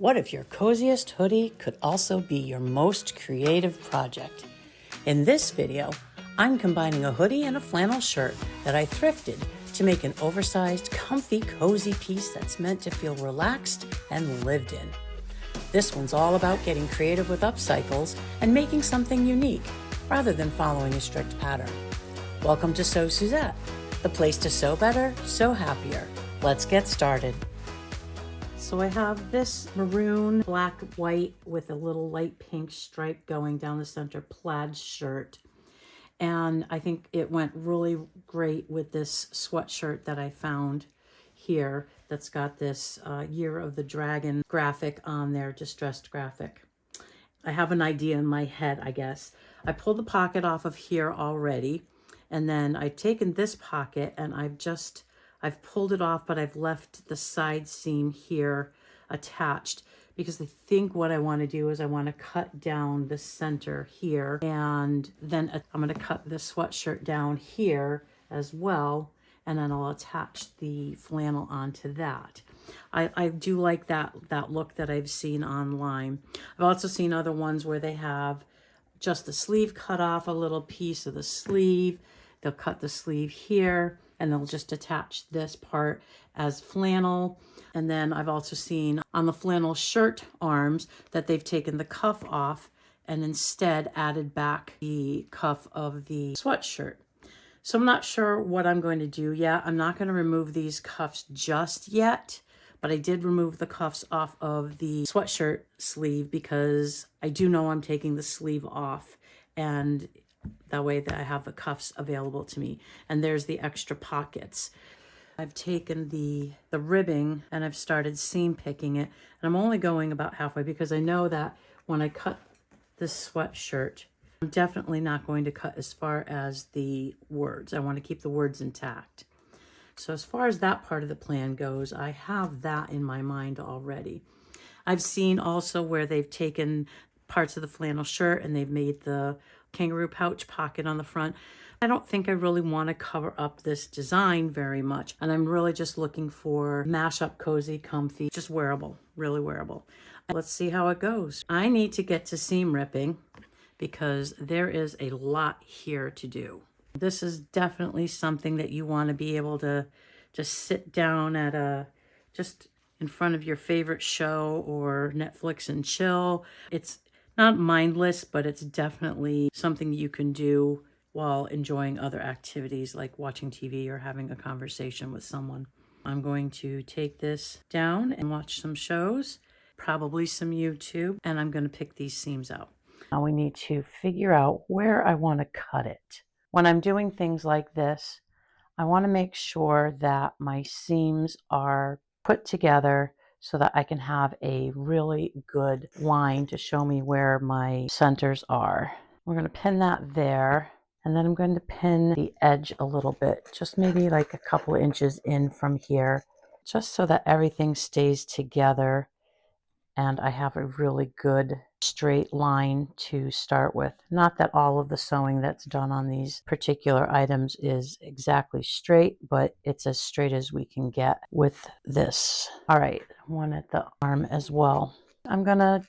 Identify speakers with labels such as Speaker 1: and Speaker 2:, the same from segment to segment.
Speaker 1: What if your coziest hoodie could also be your most creative project? In this video, I'm combining a hoodie and a flannel shirt that I thrifted to make an oversized, comfy, cozy piece that's meant to feel relaxed and lived in. This one's all about getting creative with upcycles and making something unique, rather than following a strict pattern. Welcome to Sew Suzette, the place to sew better, sew happier. Let's get started. So I have this maroon, black, white with a little light pink stripe going down the center plaid shirt. And I think it went really great with this sweatshirt that I found here that's got this Year of the Dragon graphic on there, distressed graphic. I have an idea in my head, I guess. I pulled the pocket off of here already, and then I've taken this pocket and I've pulled it off, but I've left the side seam here attached because I think what I want to do is I want to cut down the center here, and then I'm going to cut the sweatshirt down here as well, and then I'll attach the flannel onto that. I do like that look that I've seen online. I've also seen other ones where they have just the sleeve cut off, a little piece of the sleeve. They'll cut the sleeve here and they'll just attach this part as flannel. And then I've also seen on the flannel shirt arms that they've taken the cuff off and instead added back the cuff of the sweatshirt. So I'm not sure what I'm going to do yet. I'm not going to remove these cuffs just yet, but I did remove the cuffs off of the sweatshirt sleeve because I do know I'm taking the sleeve off, and that way that I have the cuffs available to me. And there's the extra pockets. I've taken the ribbing and I've started seam picking it. And I'm only going about halfway because I know that when I cut this sweatshirt, I'm definitely not going to cut as far as the words. I want to keep the words intact. So as far as that part of the plan goes, I have that in my mind already. I've seen also where they've taken parts of the flannel shirt and they've made the kangaroo pouch pocket on the front. I don't think I really want to cover up this design very much. And I'm really just looking for mashup, cozy, comfy, just wearable, really wearable. Let's see how it goes. I need to get to seam ripping because there is a lot here to do. This is definitely something that you want to be able to just sit down at just in front of your favorite show or Netflix and chill. It's not mindless, but it's definitely something you can do while enjoying other activities like watching TV or having a conversation with someone. I'm going to take this down and watch some shows, probably some YouTube, and I'm going to pick these seams out. Now we need to figure out where I want to cut it. When I'm doing things like this, I want to make sure that my seams are put together so that I can have a really good line to show me where my centers are. We're going to pin that there, and then I'm going to pin the edge a little bit, just maybe like a couple of inches in from here, just so that everything stays together and I have a really good straight line to start with. Not that all of the sewing that's done on these particular items is exactly straight, but it's as straight as we can get with this. All right, one at the arm as well. I'm gonna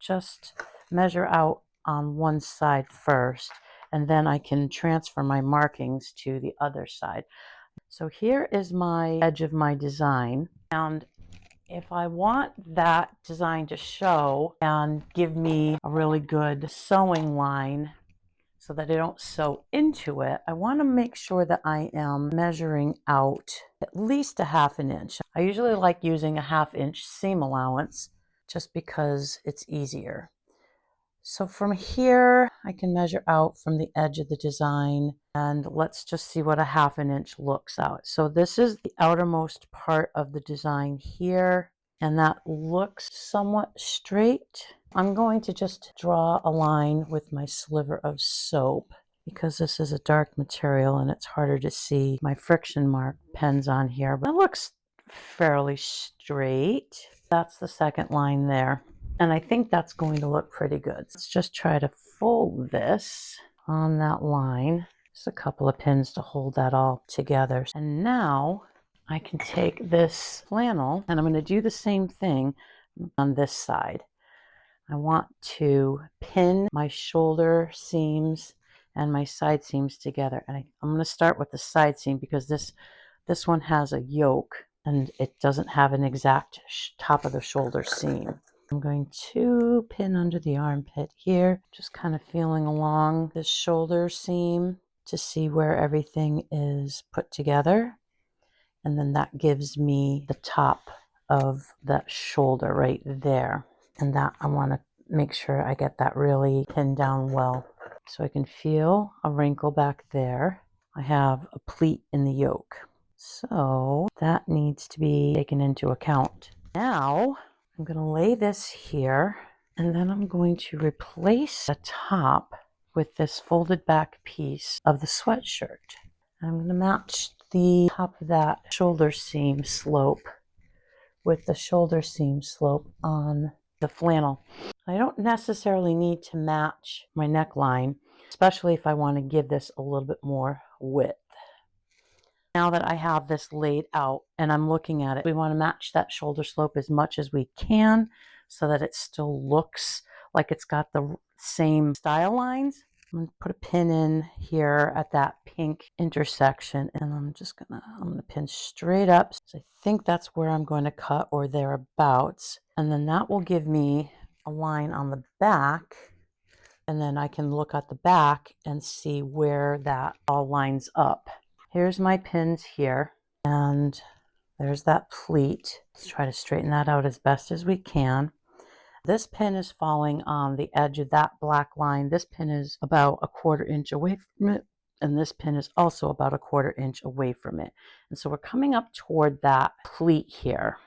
Speaker 1: just measure out on one side first, and then I can transfer my markings to the other side. So here is my edge of my design, and if I want that design to show and give me a really good sewing line so that I don't sew into it, I want to make sure that I am measuring out at least a ½ inch. I usually like using a ½ inch seam allowance just because it's easier. So from here, I can measure out from the edge of the design, and let's just see what a ½ inch looks out. So this is the outermost part of the design here, and that looks somewhat straight. I'm going to just draw a line with my sliver of soap because this is a dark material and it's harder to see my friction mark pens on here, but it looks fairly straight. That's the second line there. And I think that's going to look pretty good. Let's just try to fold this on that line. Just a couple of pins to hold that all together. And now I can take this flannel and I'm going to do the same thing, on this side. I want to pin my shoulder seams and my side seams together. And I'm going to start with the side seam because this one has a yoke and it doesn't have an exact top of the shoulder seam. I'm going to pin under the armpit here, just kind of feeling along the shoulder seam to see where everything is put together. And then that gives me the top of that shoulder right there. And that I want to make sure I get that really pinned down well. So I can feel a wrinkle back there. I have a pleat in the yoke. So that needs to be taken into account. Now I'm going to lay this here, and then I'm going to replace the top with this folded back piece of the sweatshirt. I'm going to match the top of that shoulder seam slope with the shoulder seam slope on the flannel. I don't necessarily need to match my neckline, especially if I want to give this a little bit more width. Now that I have this laid out and I'm looking at it, we want to match that shoulder slope as much as we can so that it still looks like it's got the same style lines. I'm going to put a pin in here at that pink intersection, and I'm going to pin straight up. So I think that's where I'm going to cut, or thereabouts. And then that will give me a line on the back, and then I can look at the back and see where that all lines up. Here's my pins here, and there's that pleat. Let's try to straighten that out as best as we can. This pin is falling on the edge of that black line. This pin is about a 1/4 inch away from it, and this pin is also about a 1/4 inch away from it. And so we're coming up toward that pleat here,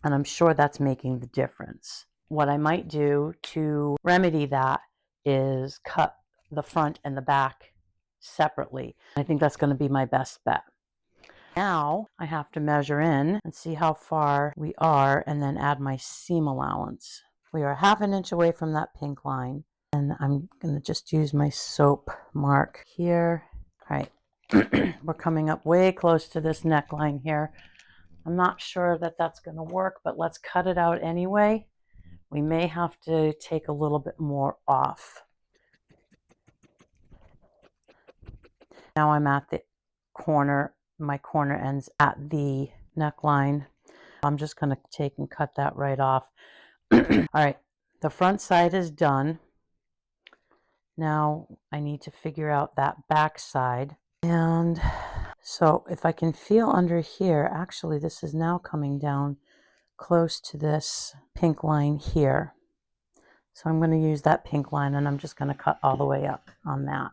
Speaker 1: and I'm sure that's making the difference. What I might do to remedy that is cut the front and the back separately. I think that's going to be my best bet. Now I have to measure in and see how far we are and then add my seam allowance. We are 1/2 inch away from that pink line, and I'm going to just use my soap mark here. All right, we're coming up way close to this neckline here. I'm not sure that that's going to work, but let's cut it out anyway. We may have to take a little bit more off. Now I'm at the corner. My corner ends at the neckline. I'm just going to take and cut that right off. All right, the front side is done. Now I need to figure out that back side. And so if I can feel under here, actually this is now coming down close to this pink line here. So I'm going to use that pink line, and I'm just going to cut all the way up on that.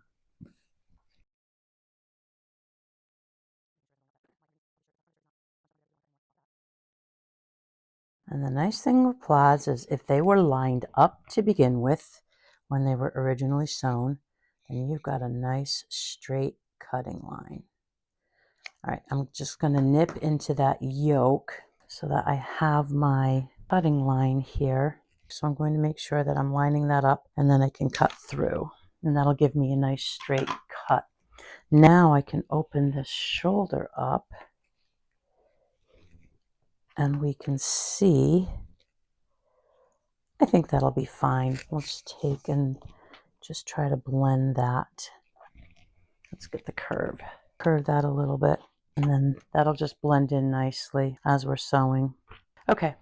Speaker 1: And the nice thing with plaids is if they were lined up to begin with when they were originally sewn, then you've got a nice straight cutting line. All right, I'm just going to nip into that yoke so that I have my cutting line here. So I'm going to make sure that I'm lining that up, and then I can cut through, and that'll give me a nice straight cut. Now I can open this shoulder up, and we can see, I think that'll be fine. Let's take and just try to blend that. Let's get the curve that a little bit, and then that'll just blend in nicely as we're sewing. Okay,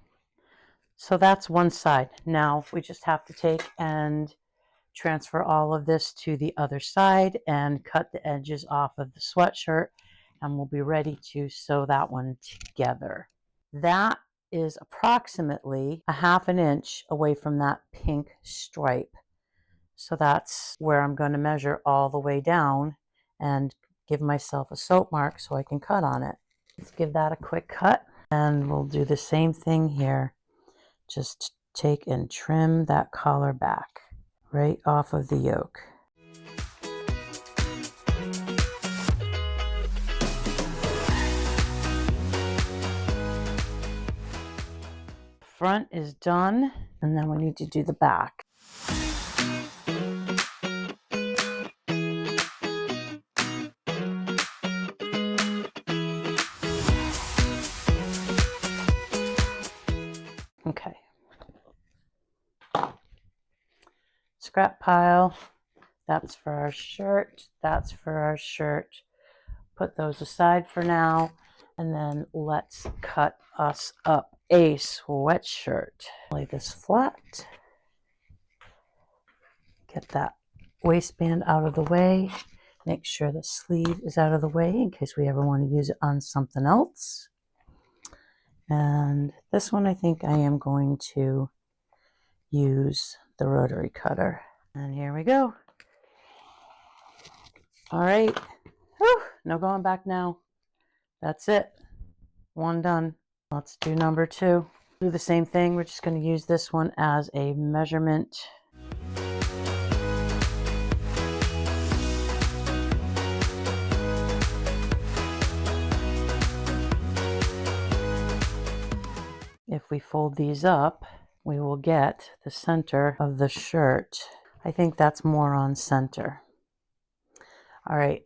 Speaker 1: so that's one side. Now we just have to take and transfer all of this to the other side and cut the edges off of the sweatshirt, and we'll be ready to sew that one together. That is approximately 1/2 inch away from that pink stripe. So that's where I'm going to measure all the way down and give myself a soap mark so I can cut on it. Let's give that a quick cut, and we'll do the same thing here. Just take and trim that collar back right off of the yoke. Front is done, and then we need to do the back. Okay, scrap pile. That's for our shirt. That's for our shirt. Put those aside for now. And then let's cut us up a sweatshirt. Lay this flat. Get that waistband out of the way. Make sure the sleeve is out of the way in case we ever want to use it on something else. And this one I think I am going to use the rotary cutter. And here we go. All right. Whew, no going back now. That's it. One done. Let's do number 2. Do the same thing. We're just going to use this one as a measurement. If we fold these up, we will get the center of the shirt. I think that's more on center. All right.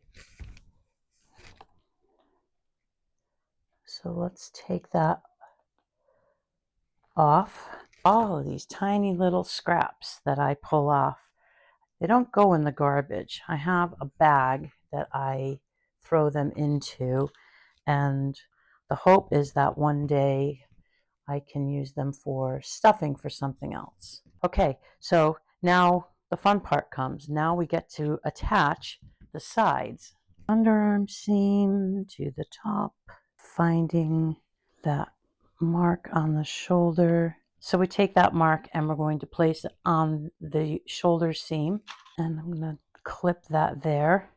Speaker 1: So let's take that off. All of these tiny little scraps that I pull off, they don't go in the garbage. I have a bag that I throw them into, and the hope is that one day I can use them for stuffing for something else. Okay, so now the fun part comes. Now we get to attach the sides. Underarm seam to the top, finding that mark on the shoulder. So we take that mark and we're going to place it on the shoulder seam, and I'm going to clip that there.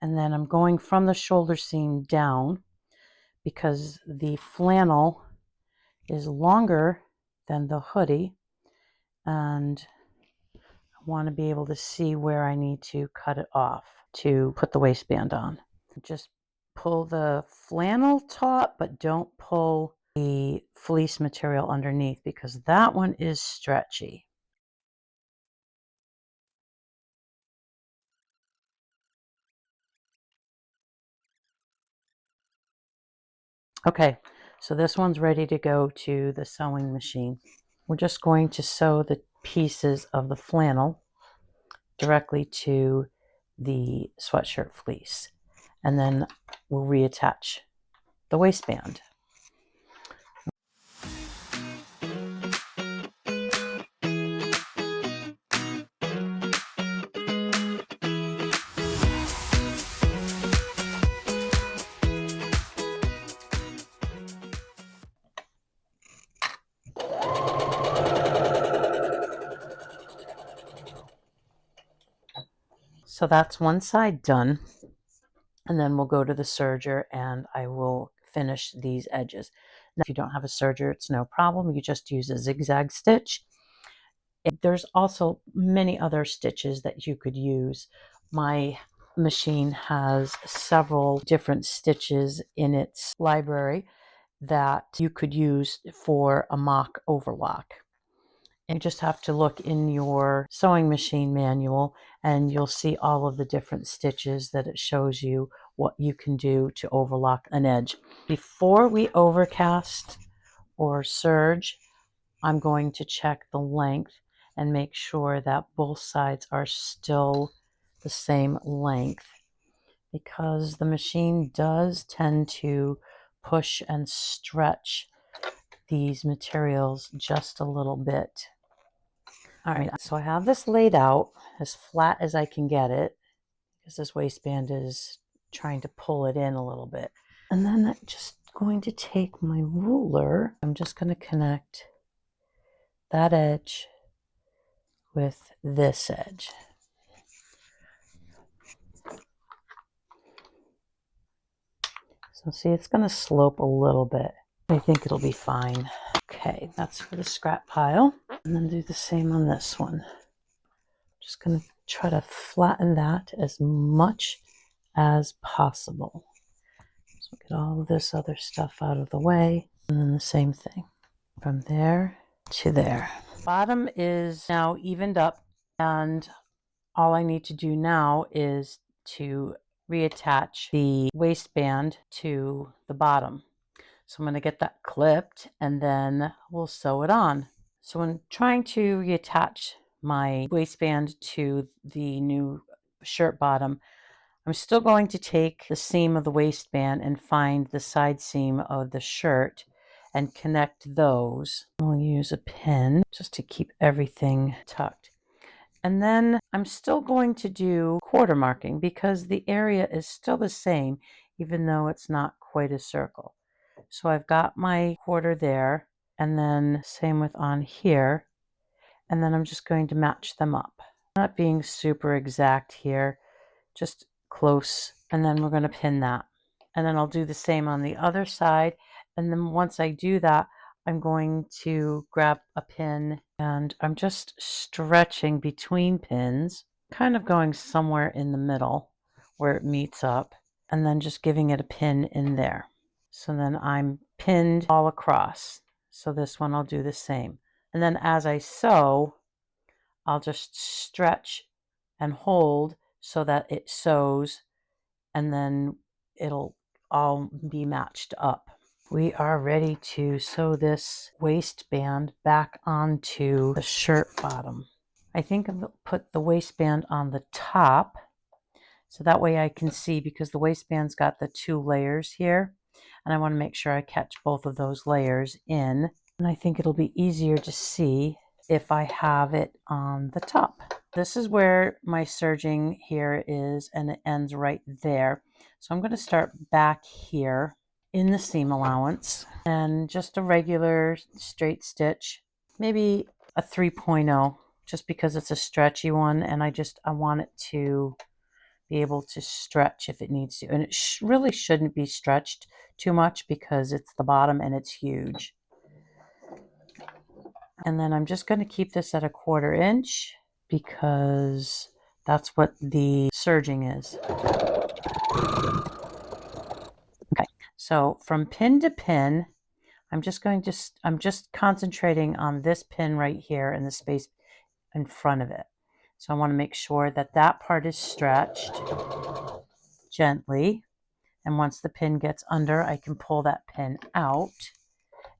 Speaker 1: And then I'm going from the shoulder seam down because the flannel is longer than the hoodie, and I want to be able to see where I need to cut it off to put the waistband on. Just pull the flannel taut, but don't pull the fleece material underneath because that one is stretchy. Okay, so this one's ready to go to the sewing machine. We're just going to sew the pieces of the flannel directly to the sweatshirt fleece, and then we'll reattach the waistband. So that's one side done, and then we'll go to the serger and I will finish these edges. Now, if you don't have a serger, it's no problem. You just use a zigzag stitch. There's also many other stitches that you could use. My machine has several different stitches in its library that you could use for a mock overlock. And you just have to look in your sewing machine manual and you'll see all of the different stitches that it shows you what you can do to overlock an edge. Before we overcast or serge, I'm going to check the length and make sure that both sides are still the same length, because the machine does tend to push and stretch these materials just a little bit. All right, so I have this laid out as flat as I can get it because this waistband is trying to pull it in a little bit. And then I'm just going to take my ruler. I'm just going to connect that edge with this edge. So see, it's going to slope a little bit. I think it'll be fine. Okay, that's for the scrap pile. And then do the same on this one. Just going to try to flatten that as much as possible. So get all of this other stuff out of the way. And then the same thing from there to there. Bottom is now evened up, and all I need to do now is to reattach the waistband to the bottom. So I'm going to get that clipped and then we'll sew it on. So when trying to reattach my waistband to the new shirt bottom, I'm still going to take the seam of the waistband and find the side seam of the shirt and connect those. I'll use a pin just to keep everything tucked. And then I'm still going to do quarter marking because the area is still the same, even though it's not quite a circle. So I've got my quarter there, and then same with on here. And then I'm just going to match them up. Not being super exact here, just close. And then we're going to pin that. And then I'll do the same on the other side. And then once I do that, I'm going to grab a pin and I'm just stretching between pins, kind of going somewhere in the middle where it meets up, and then just giving it a pin in there. So then I'm pinned all across. So this one I'll do the same. And then as I sew, I'll just stretch and hold so that it sews, and then it'll all be matched up. We are ready to sew this waistband back onto the shirt bottom. I think I'll put the waistband on the top so that way I can see, because the waistband's got the 2 layers here, and I want to make sure I catch both of those layers in. And I think it'll be easier to see if I have it on the top. This is where my serging here is, and it ends right there. So I'm going to start back here in the seam allowance and just a regular straight stitch, maybe a 3.0, just because it's a stretchy one, and I want it to be able to stretch if it needs to. And it really shouldn't be stretched too much because it's the bottom and it's huge. And then I'm just going to keep this at a 1/4 inch because that's what the serging is. Okay, so from pin to pin, I'm just concentrating on this pin right here and the space in front of it. So I want to make sure that that part is stretched gently. And once the pin gets under, I can pull that pin out.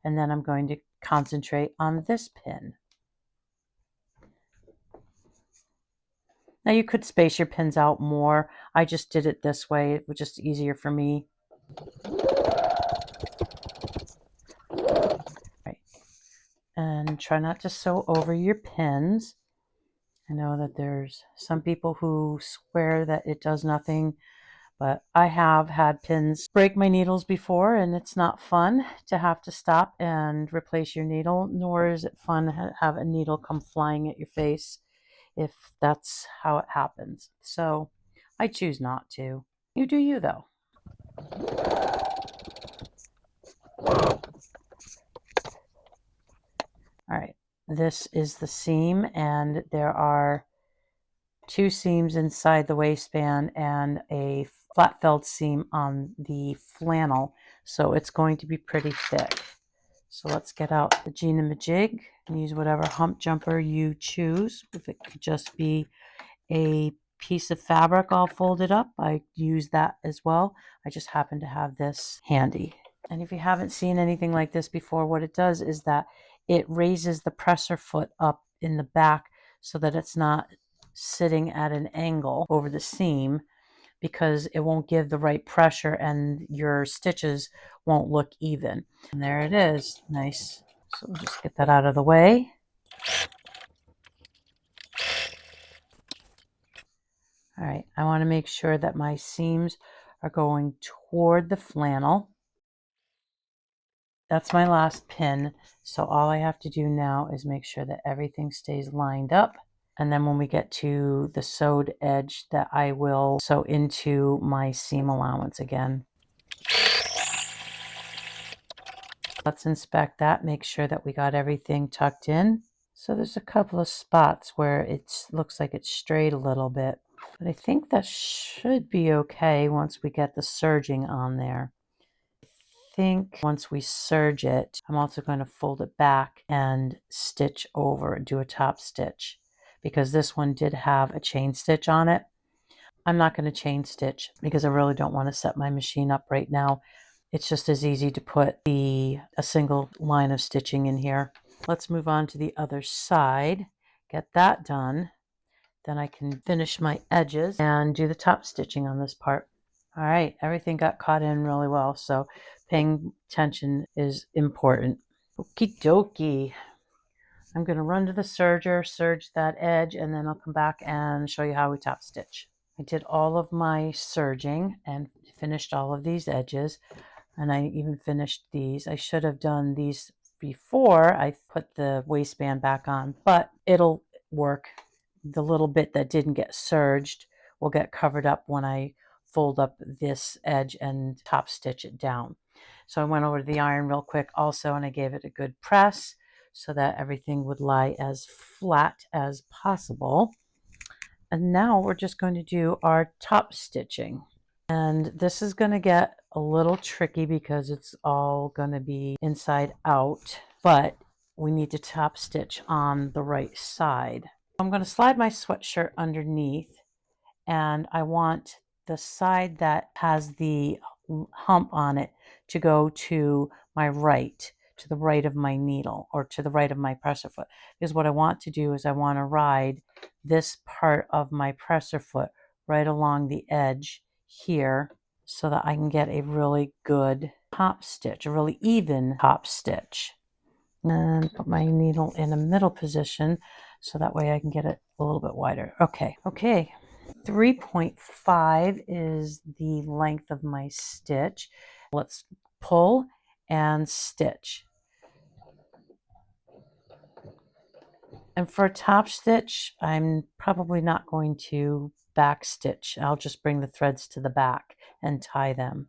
Speaker 1: And then I'm going to concentrate on this pin. Now you could space your pins out more. I just did it this way. It was just easier for me. Right. And try not to sew over your pins. I know that there's some people who swear that it does nothing, but I have had pins break my needles before, and it's not fun to have to stop and replace your needle, nor is it fun to have a needle come flying at your face if that's how it happens. So I choose not to. You do you, though. All right, this is the seam, and there are 2 seams inside the waistband and a flat felled seam on the flannel, so it's going to be pretty thick. So let's get out the Gina-majig and use whatever hump jumper you choose. If it could just be a piece of fabric all folded up, I use that as well. I just happen to have this handy. And if you haven't seen anything like this before, what it does is that it raises the presser foot up in the back so that it's not sitting at an angle over the seam, because it won't give the right pressure and your stitches won't look even. And there it is. Nice. So we'll just get that out of the way. All right, I want to make sure that my seams are going toward the flannel. That's my last pin. So all I have to do now is make sure that everything stays lined up. And then when we get to the sewed edge, that I will sew into my seam allowance again. Let's inspect that, make sure that we got everything tucked in. So there's a couple of spots where it looks like it's strayed a little bit, but I think that should be okay once we get the serging on there. I think once we serge it, I'm also going to fold it back and stitch over, do a top stitch, because this one did have a chain stitch on it. I'm not going to chain stitch because I really don't want to set my machine up right now. It's just as easy to put a single line of stitching in here. Let's move on to the other side. get that done, then I can finish my edges and do the top stitching on this part. All right, everything got caught in really well, so paying attention is important. Okie dokie. I'm going to run to the serger, serge that edge, and then I'll come back and show you how we top stitch. I did all of my serging and finished all of these edges, and I even finished these. I should have done these before I put the waistband back on, but it'll work. The little bit that didn't get serged will get covered up when I fold up this edge and top stitch it down. So I went over to the iron real quick also, and I gave it a good press so that everything would lie as flat as possible. And now we're just going to do our top stitching. And this is going to get a little tricky because it's all going to be inside out, but we need to top stitch on the right side. I'm going to slide my sweatshirt underneath, and I want the side that has the hump on it to go to my right, to the right of my needle, or to the right of my presser foot. Because what I want to do is I want to ride this part of my presser foot right along the edge here so that I can get a really good top stitch, a really even top stitch. And put my needle in a middle position so that way I can get it a little bit wider. Okay. 3.5 is the length of my stitch. Let's pull and stitch. And for a top stitch, I'm probably not going to back stitch. I'll just bring the threads to the back and tie them.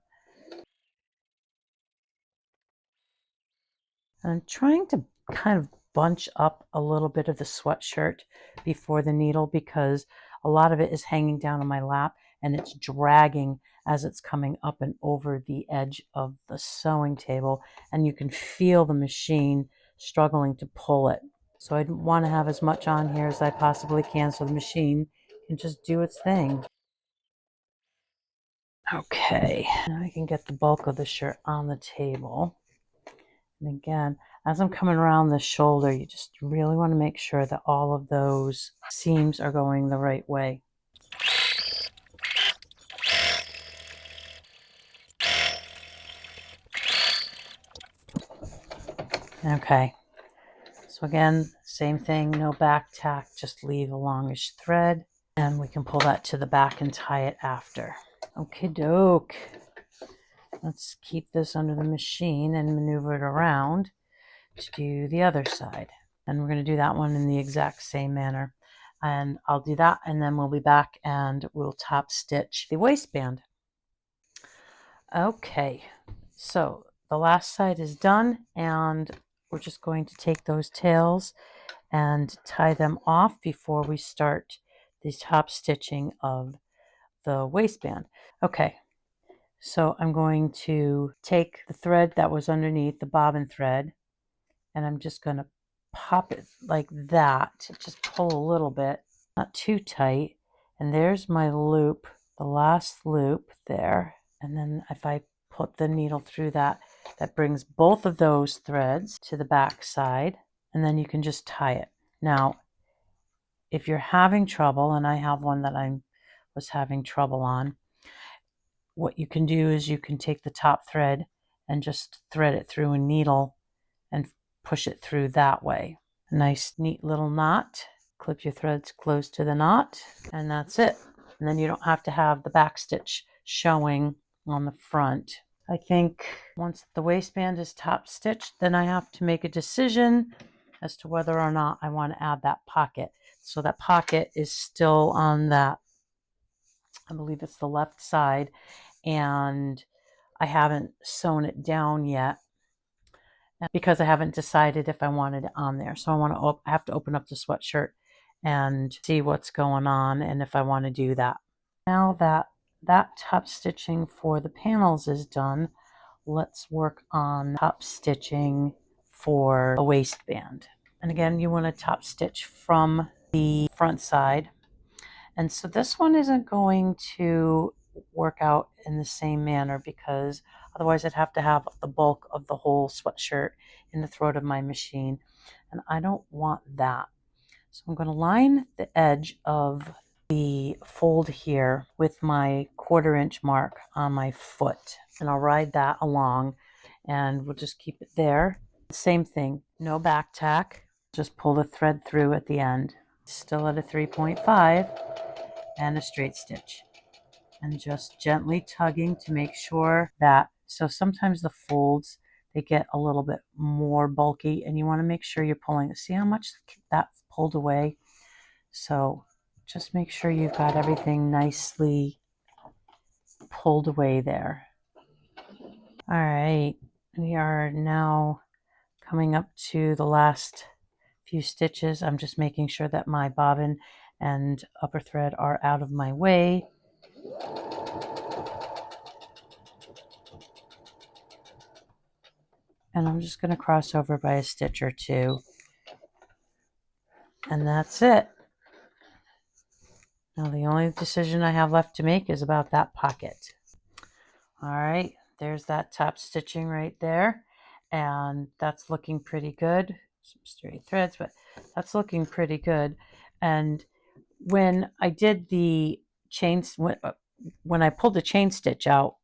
Speaker 1: And I'm trying to kind of bunch up a little bit of the sweatshirt before the needle because a lot of it is hanging down on my lap and it's dragging as it's coming up and over the edge of the sewing table, and you can feel the machine struggling to pull it. So I want to have as much on here as I possibly can so the machine can just do its thing. Okay, now I can get the bulk of the shirt on the table. And again, as I'm coming around the shoulder, you just really want to make sure that all of those seams are going the right way. Okay, so again, same thing, no back tack, just leave a longish thread, and we can pull that to the back and tie it after. Okay doke. Let's keep this under the machine and maneuver it around to do the other side. And we're going to do that one in the exact same manner. And I'll do that, and then we'll be back and we'll top stitch the waistband. Okay, so the last side is done, and we're just going to take those tails and tie them off before we start the top stitching of the waistband. Okay, so I'm going to take the thread that was underneath, the bobbin thread, and I'm just going to pop it like that. Just pull a little bit, not too tight. And there's my loop, the last loop there. And then if I put the needle through that, that brings both of those threads to the back side, and then you can just tie it. Now, if you're having trouble, and I have one that I was having trouble on, what you can do is you can take the top thread and just thread it through a needle and push it through that way. A nice neat little knot. Clip your threads close to the knot, and that's it. And then you don't have to have the back stitch showing on the front. I think once the waistband is top stitched, then I have to make a decision as to whether or not I want to add that pocket. So that pocket is still on that, I believe it's the left side, and I haven't sewn it down yet because I haven't decided if I wanted it on there. So I have to open up the sweatshirt and see what's going on and if I want to do that. Now that top stitching for the panels is done, let's work on top stitching for a waistband. And again, you want to top stitch from the front side. And so this one isn't going to work out in the same manner because otherwise I'd have to have the bulk of the whole sweatshirt in the throat of my machine, and I don't want that. So I'm going to line the edge of the fold here with my 1/4 inch mark on my foot, and I'll ride that along, and we'll just keep it there. Same thing, no back tack, just pull the thread through at the end, still at a 3.5, and a straight stitch, and just gently tugging to make sure that, so sometimes the folds, they get a little bit more bulky, and you want to make sure you're pulling. See how much that's pulled away? So just make sure you've got everything nicely pulled away there. All right, we are now coming up to the last few stitches. I'm just making sure that my bobbin and upper thread are out of my way. And I'm just going to cross over by a stitch or two. And that's it. Now the only decision I have left to make is about that pocket. All right, there's that top stitching right there. And that's looking pretty good. Some straight threads, but that's looking pretty good. And when I did the chains, when I pulled the chain stitch out,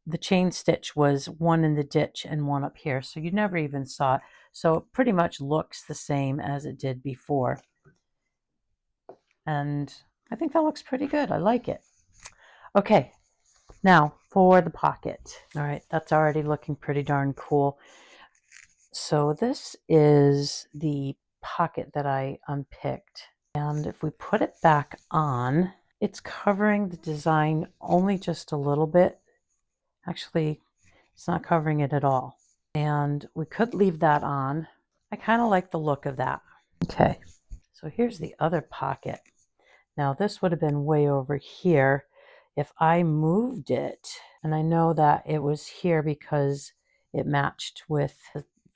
Speaker 1: the chain stitch was one in the ditch and one up here, so you never even saw it. So it pretty much looks the same as it did before. And I think that looks pretty good. I like it. Okay, now for the pocket. All right, that's already looking pretty darn cool. So this is the pocket that I unpicked. And if we put it back on, it's covering the design only just a little bit. Actually, it's not covering it at all. And we could leave that on. I kind of like the look of that. Okay, so here's the other pocket. Now this would have been way over here if I moved it. And I know that it was here because it matched with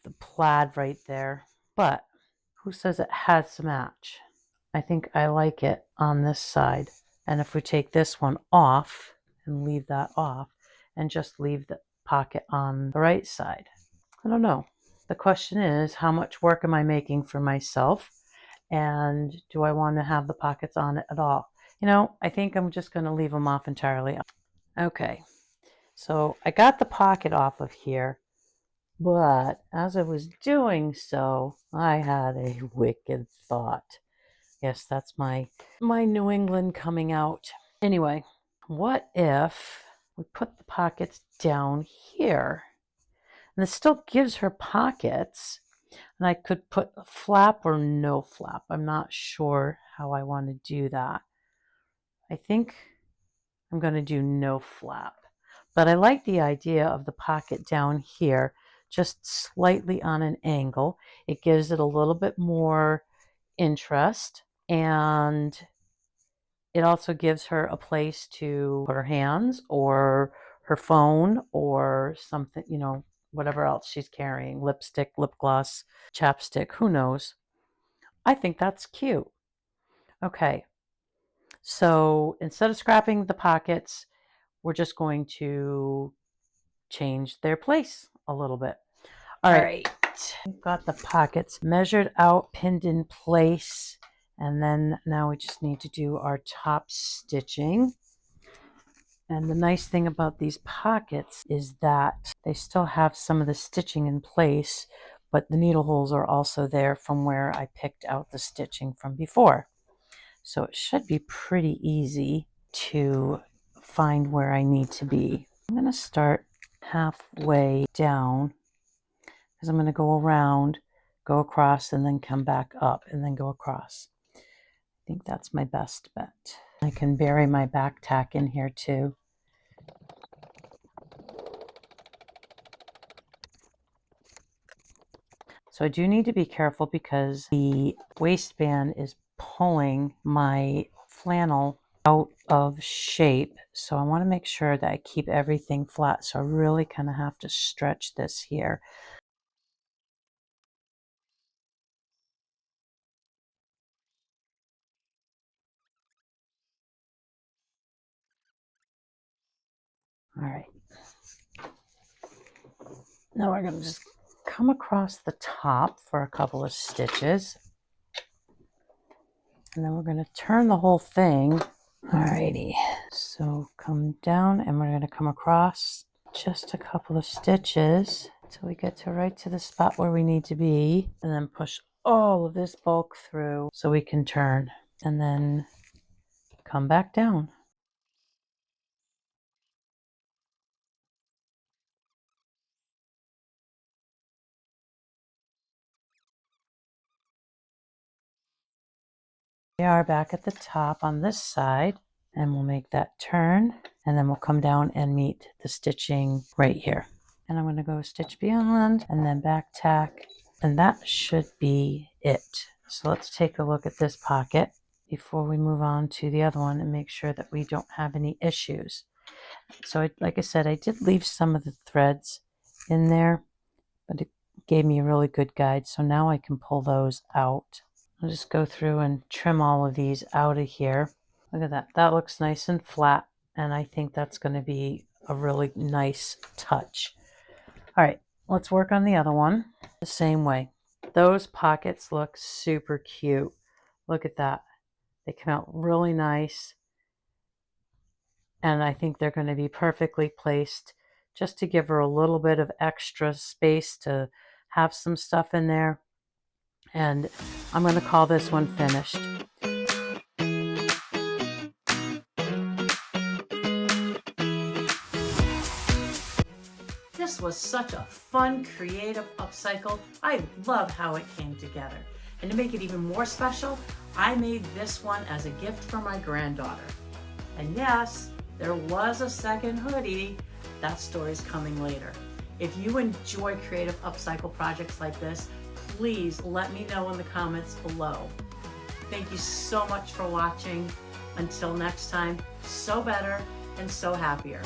Speaker 1: the plaid right there. But who says it has to match? I think I like it on this side. And if we take this one off and leave that off and just leave the pocket on the right side, I don't know. The question is, how much work am I making for myself? And do I want to have the pockets on it at all? You know, I think I'm just going to leave them off entirely. Okay, so I got the pocket off of here, but as I was doing so, I had a wicked thought. Yes, that's my New England coming out. Anyway, what if we put the pockets down here? And it still gives her pockets. And I could put a flap or no flap. I'm not sure how I want to do that. I think I'm going to do no flap. But I like the idea of the pocket down here, just slightly on an angle. It gives it a little bit more interest, and it also gives her a place to put her hands or her phone or something, you know, whatever else she's carrying, lipstick, lip gloss, chapstick, who knows. I think that's cute. Okay, so instead of scrapping the pockets, we're just going to change their place a little bit. All right, we've got the pockets measured out, pinned in place, and then now we just need to do our top stitching. And the nice thing about these pockets is that they still have some of the stitching in place, but the needle holes are also there from where I picked out the stitching from before. So it should be pretty easy to find where I need to be. I'm going to start halfway down because I'm going to go around, go across, and then come back up and then go across. I think that's my best bet. I can bury my back tack in here too. So I do need to be careful because the waistband is pulling my flannel out of shape. So I want to make sure that I keep everything flat. So I really kind of have to stretch this here. All right. Now we're going to just come across the top for a couple of stitches. And then we're going to turn the whole thing. Alrighty, so come down and we're going to come across just a couple of stitches until we get to right to the spot where we need to be, and then push all of this bulk through so we can turn and then come back down. We are back at the top on this side, and we'll make that turn, and then we'll come down and meet the stitching right here. And I'm going to go stitch beyond and then back tack, and that should be it. So let's take a look at this pocket before we move on to the other one and make sure that we don't have any issues. So like I said, I did leave some of the threads in there, but it gave me a really good guide. So now I can pull those out. I'll just go through and trim all of these out of here. Look at that. That looks nice and flat, and I think that's going to be a really nice touch. All right, let's work on the other one the same way. Those pockets look super cute. Look at that. They come out really nice, and I think they're going to be perfectly placed just to give her a little bit of extra space to have some stuff in there. And I'm going to call this one finished. This was such a fun, creative upcycle. I love how it came together. And to make it even more special, I made this one as a gift for my granddaughter. And yes, there was a second hoodie. That story's coming later. If you enjoy creative upcycle projects like this, please let me know in the comments below. Thank you so much for watching. Until next time, sew better and sew happier.